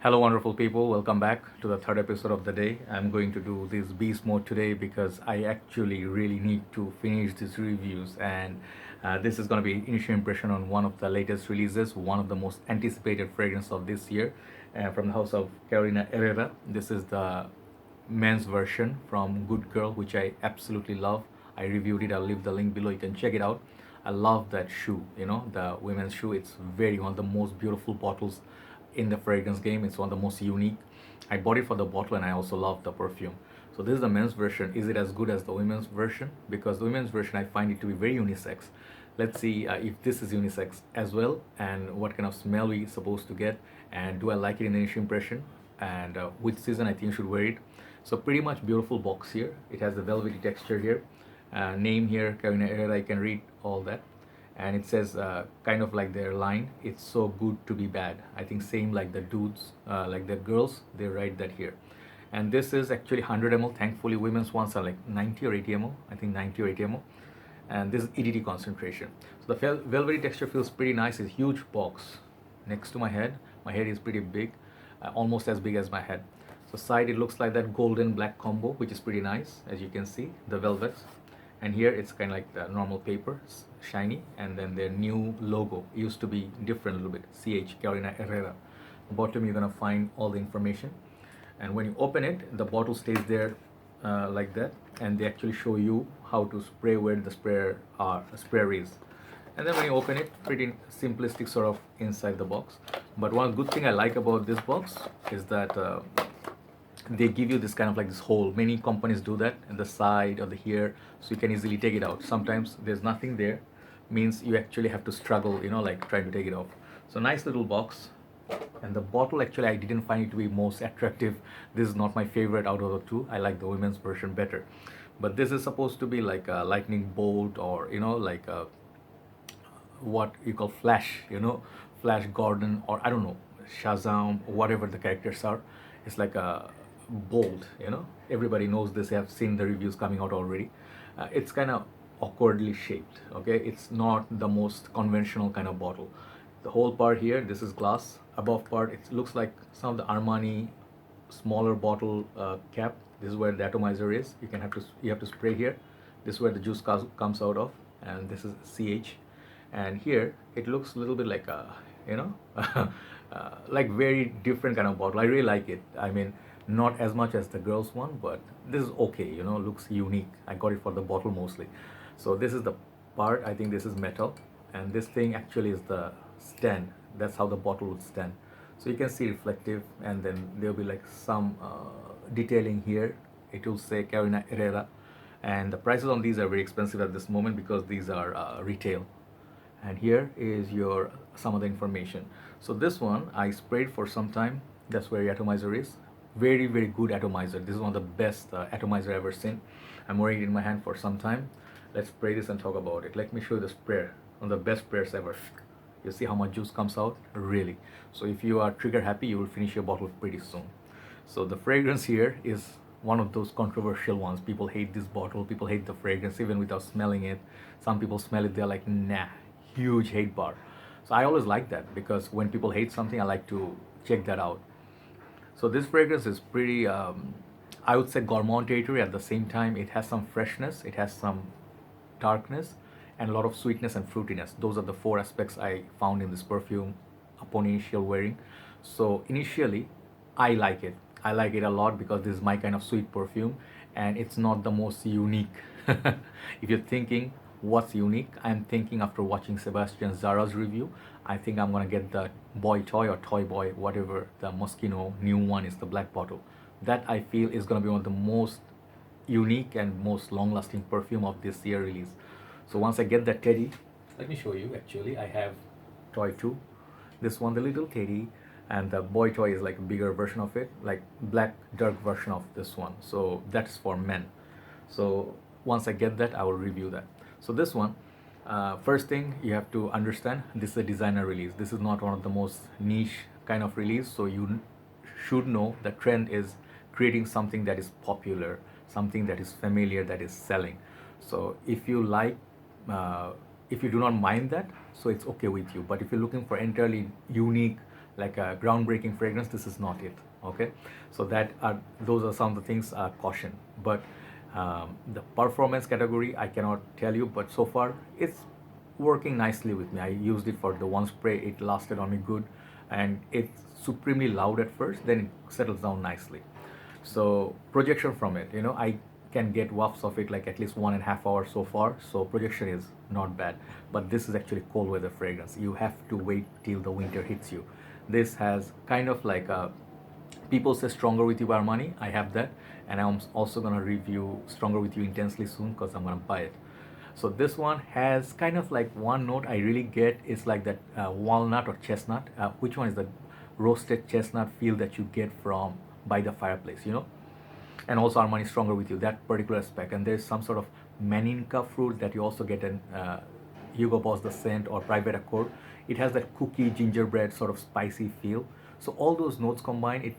Hello, wonderful people. Welcome back to the third episode of the day. I'm going to do this beast mode today because I actually really need to finish these reviews. And this is going to be initial impression on one of the latest releases, one of the most anticipated fragrance of this year from the house of Carolina Herrera. This is the men's version from Good Girl, which I absolutely love. I reviewed it. I'll leave the link below. You can check it out. I love that shoe, the women's shoe. It's very one of the most beautiful bottles in the fragrance game. It's one of the most unique. I bought it for the bottle and I also love the perfume. So this is the men's version. Is it as good as the women's version? Because the women's version I find it to be very unisex. Let's see if this is unisex as well and what kind of smell we supposed to get and do I like it in the initial impression and which season I think you should wear it. So pretty much beautiful box here. It has the velvety texture here. Name here, Carolina Herrera, I can read all that. And it says kind of like their line, it's so good to be bad. I think same like the dudes, like the girls, they write that here. And this is actually 100 ml. Thankfully, women's ones are like 90 or 80 ml. I think 90 or 80 ml. And this is EDT concentration. So the velvety texture feels pretty nice. It's a huge box next to my head. My head is pretty big, almost as big as my head. So side it looks like that golden black combo, which is pretty nice, as you can see, the velvets. And here it's kind of like the normal paper, shiny, and then their new logo used to be different a little bit, CH, Carolina Herrera. Bottom you're gonna find all the information, and when you open it, the bottle stays there like that, and they actually show you how to spray where the sprayer is. And then when you open it, pretty simplistic sort of inside the box. But one good thing I like about this box is that they give you this kind of like this hole. Many companies do that in the side or the here, so you can easily take it out. Sometimes there's nothing there, means you actually have to struggle, like trying to take it off. So nice little box. And the bottle, actually I didn't find it to be most attractive. This is not my favorite out of the two. I like the women's version better. But this is supposed to be like a lightning bolt, or like a what you call Flash, Flash Gordon, or I don't know, Shazam, whatever the characters are. It's like a bolt, Everybody knows this. They have seen the reviews coming out already. It's kind of awkwardly shaped, okay? It's not the most conventional kind of bottle. The whole part here, this is glass. Above part, it looks like some of the Armani smaller bottle cap. This is where the atomizer is. You have to spray here. This is where the juice comes out of, and this is CH. And here it looks a little bit like a like very different kind of bottle. I really like it. I mean, not as much as the girls one, but this is okay, looks unique. I got it for the bottle mostly. So this is the part. I think this is metal, and this thing actually is the stand. That's how the bottle would stand. So you can see reflective, and then there'll be like some detailing here. It will say Carolina Herrera, and the prices on these are very expensive at this moment because these are retail. And here is your some of the information. So this one I sprayed for some time. That's where your atomizer is. Very very good atomizer. This is one of the best atomizer I've ever seen. I'm wearing it in my hand for some time. Let's spray this and talk about it. Let me show you the sprayer. One of the best sprayers ever. You see how much juice comes out? Really. So if you are trigger happy, you will finish your bottle pretty soon. So the fragrance here is one of those controversial ones. People hate this bottle. People hate the fragrance even without smelling it. Some people smell it, they're like, nah. Huge hate bar. So I always like that because when people hate something, I like to check that out. So this fragrance is pretty, I would say, gourmand territory. At the same time, it has some freshness, it has some darkness, and a lot of sweetness and fruitiness. Those are the four aspects I found in this perfume upon initial wearing. So initially, I like it. I like it a lot because this is my kind of sweet perfume, and it's not the most unique. If you're thinking what's unique, I'm thinking after watching Sebastian Zara's review, I think I'm gonna get the boy toy or toy boy, whatever the Moschino new one is, the black bottle. That I feel is gonna be one of the most unique and most long-lasting perfume of this year release. So once I get that teddy, let me show you. Actually, I have toy 2. This one, the little teddy, and the boy toy is like a bigger version of it, like black dark version of this one. So that's for men. So once I get that, I will review that. So this one, first thing you have to understand, this is a designer release. This is not one of the most niche kind of release. So you should know the trend is creating something that is popular, something that is familiar, that is selling. So if you like, if you do not mind that, so it's okay with you. But if you're looking for entirely unique, like a groundbreaking fragrance, this is not it. Okay, so those are some of the things caution. But the performance category I cannot tell you, but so far it's working nicely with me. I used it for the one spray, it lasted on me good, and it's supremely loud at first, then it settles down nicely. So projection from it, I can get wafts of it like at least 1.5 hours so far, so projection is not bad. But this is actually cold weather fragrance, you have to wait till the winter hits you. This has kind of like a, people say Stronger With You by Armani, I have that, and I'm also gonna review Stronger With You intensely soon because I'm gonna buy it. So this one has kind of like one note I really get is like that walnut or chestnut. Which one is the roasted chestnut feel that you get from By the Fireplace, and also Armani Stronger With You, that particular aspect. And there's some sort of maninka fruit that you also get in Hugo Boss The Scent or Private Accord. It has that cookie gingerbread sort of spicy feel. So all those notes combined, it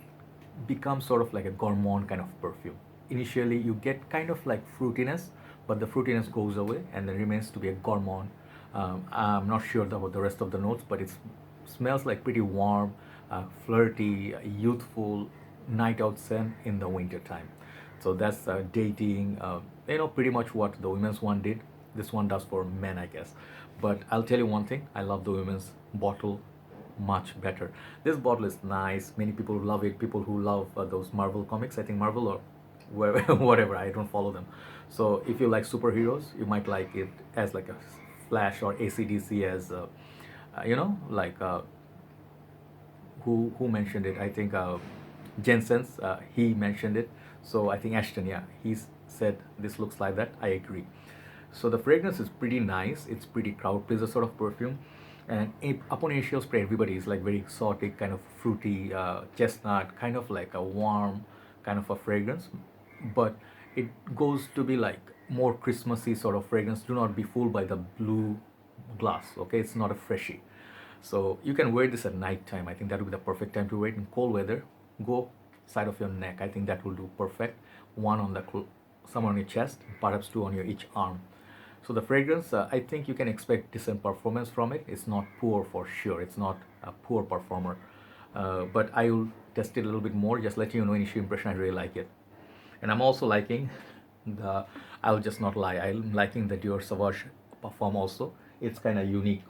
becomes sort of like a gourmand kind of perfume. Initially, you get kind of like fruitiness, but the fruitiness goes away and then remains to be a gourmand. I'm not sure about the rest of the notes, but it smells like pretty warm, flirty, youthful, night out scent in the winter time. So that's dating, pretty much what the women's one did. This one does for men, I guess. But I'll tell you one thing, I love the women's bottle much better. This bottle is nice. Many people love it. People who love those Marvel comics, I think Marvel or wherever, whatever, I don't follow them. So if you like superheroes, you might like it as like a Flash or ACDC as, like who mentioned it? I think Jensen's, he mentioned it. So I think Ashton, yeah, he's said this looks like that. I agree. So the fragrance is pretty nice. It's pretty crowd pleaser sort of perfume. And upon initial spray, everybody is like very exotic, kind of fruity, chestnut, kind of like a warm kind of a fragrance. But it goes to be like more Christmassy sort of fragrance. Do not be fooled by the blue glass. Okay, it's not a freshie. So you can wear this at night time. I think that would be the perfect time to wear it. In cold weather, go side of your neck. I think that will do perfect. One on the some on your chest, perhaps two on your each arm. So the fragrance, I think you can expect decent performance from it. It's not poor for sure. It's not a poor performer. But I will test it a little bit more. Just let you know initial impression. I really like it, and I'm also liking the. I'll just not lie. I'm liking the Dior Sauvage Parfum also. It's kind of unique.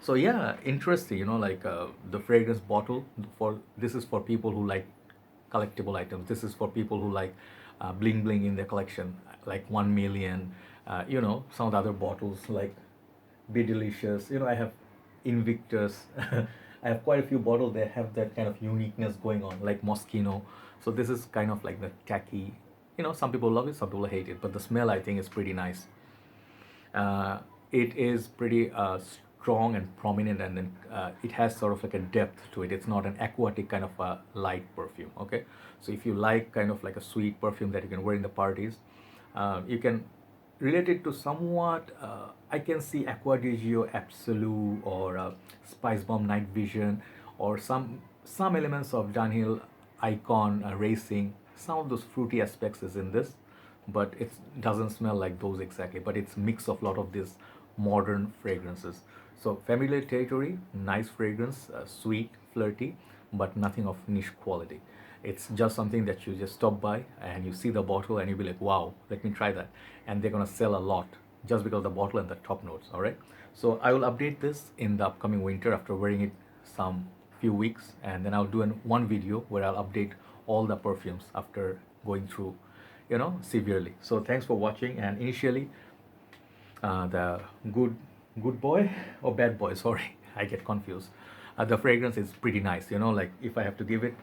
So yeah, interesting. Like the fragrance bottle for this is for people who like collectible items. This is for people who like bling bling in their collection, like 1 million. Some of the other bottles like Be Delicious. I have Invictus. I have quite a few bottles that have that kind of uniqueness going on, like Moschino. So this is kind of like the tacky. Some people love it, some people hate it, but the smell I think is pretty nice. It is pretty strong and prominent, and then it has sort of like a depth to it. It's not an aquatic kind of a light perfume. Okay, so if you like kind of like a sweet perfume that you can wear in the parties, you can relate it to somewhat. I can see Aqua di Gio Absolute or Spice Bomb Night Vision, or some elements of Dunhill Icon Racing. Some of those fruity aspects is in this, but it doesn't smell like those exactly. But it's mix of a lot of these modern fragrances. So familiar territory, nice fragrance, sweet, flirty, but nothing of niche quality. It's just something that you just stop by and you see the bottle and you'll be like, wow, let me try that. And they're gonna sell a lot just because of the bottle and the top notes. All right. So I will update this in the upcoming winter after wearing it some few weeks, and then I'll do one video where I'll update all the perfumes after going through, severely. So thanks for watching. And initially, the good boy or bad boy, sorry, I get confused. The fragrance is pretty nice. Like if I have to give it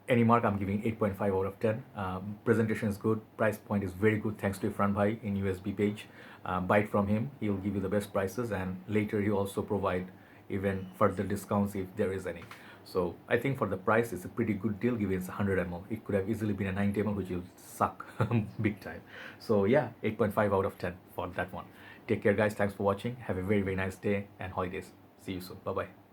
any mark, I'm giving 8.5 out of 10. Presentation is good, price point is very good thanks to Ifran Bhai in USB page. Buy it from him, he'll give you the best prices, and later he also provide even further discounts if there is any. So I think for the price it's a pretty good deal given it's 100 ml. It could have easily been a 90 ml, which will suck big time. So yeah, 8.5 out of 10 for that one. Take care guys, thanks for watching. Have a very nice day and holidays. See you soon. Bye bye.